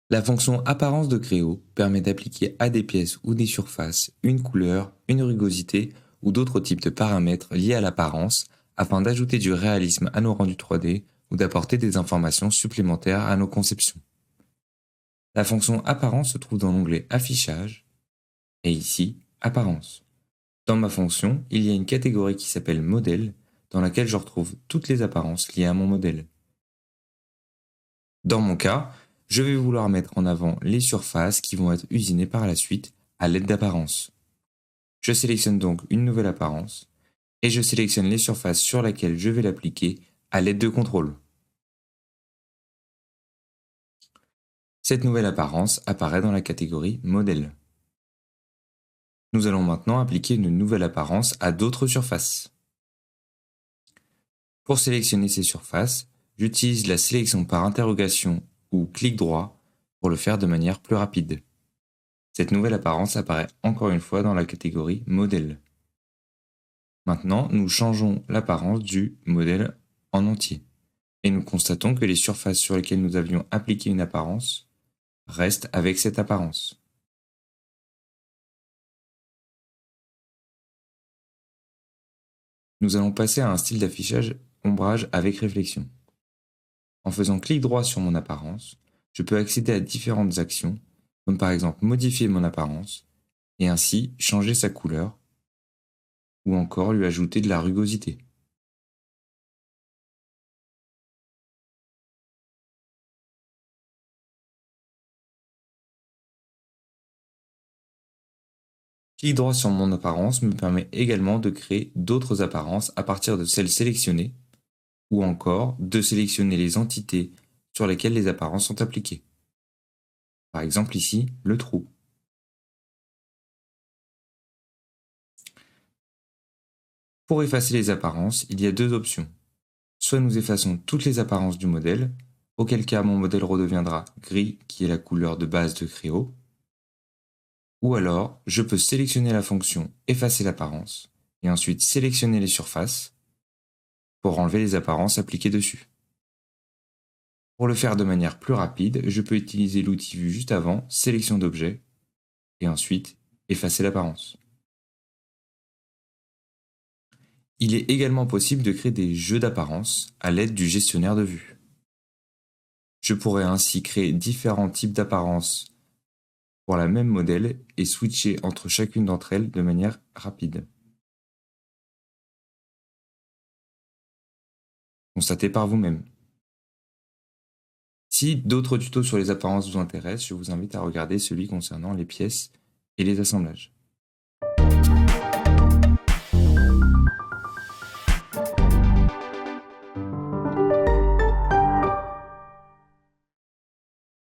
La fonction apparence de Creo permet d'appliquer à des pièces ou des surfaces une couleur, une rugosité ou d'autres types de paramètres liés à l'apparence afin d'ajouter du réalisme à nos rendus 3D ou d'apporter des informations supplémentaires à nos conceptions. La fonction apparence se trouve dans l'onglet Affichage et ici Apparence. Dans ma fonction, il y a une catégorie qui s'appelle Modèle dans laquelle je retrouve toutes les apparences liées à mon modèle. Dans mon cas, je vais vouloir mettre en avant les surfaces qui vont être usinées par la suite à l'aide d'apparences. Je sélectionne donc une nouvelle apparence et je sélectionne les surfaces sur lesquelles je vais l'appliquer à l'aide de contrôle. Cette nouvelle apparence apparaît dans la catégorie Modèle. Nous allons maintenant appliquer une nouvelle apparence à d'autres surfaces. Pour sélectionner ces surfaces, j'utilise la sélection par interrogation ou clic droit pour le faire de manière plus rapide. Cette nouvelle apparence apparaît encore une fois dans la catégorie Modèle. Maintenant, nous changeons l'apparence du modèle en entier et nous constatons que les surfaces sur lesquelles nous avions appliqué une apparence restent avec cette apparence. Nous allons passer à un style d'affichage ombrage avec réflexion. En faisant clic droit sur mon apparence, je peux accéder à différentes actions, comme par exemple modifier mon apparence, et ainsi changer sa couleur, ou encore lui ajouter de la rugosité. Clic droit sur mon apparence me permet également de créer d'autres apparences à partir de celles sélectionnées, ou encore de sélectionner les entités sur lesquelles les apparences sont appliquées. Par exemple ici, le trou. Pour effacer les apparences, il y a deux options. Soit nous effaçons toutes les apparences du modèle, auquel cas mon modèle redeviendra gris qui est la couleur de base de Creo, ou alors je peux sélectionner la fonction effacer l'apparence et ensuite sélectionner les surfaces pour enlever les apparences appliquées dessus. Pour le faire de manière plus rapide, je peux utiliser l'outil vu juste avant, sélection d'objet, et ensuite effacer l'apparence. Il est également possible de créer des jeux d'apparence à l'aide du gestionnaire de vue. Je pourrais ainsi créer différents types d'apparences pour la même modèle et switcher entre chacune d'entre elles de manière rapide. Constatez par vous-même. Si d'autres tutos sur les apparences vous intéressent, je vous invite à regarder celui concernant les pièces et les assemblages.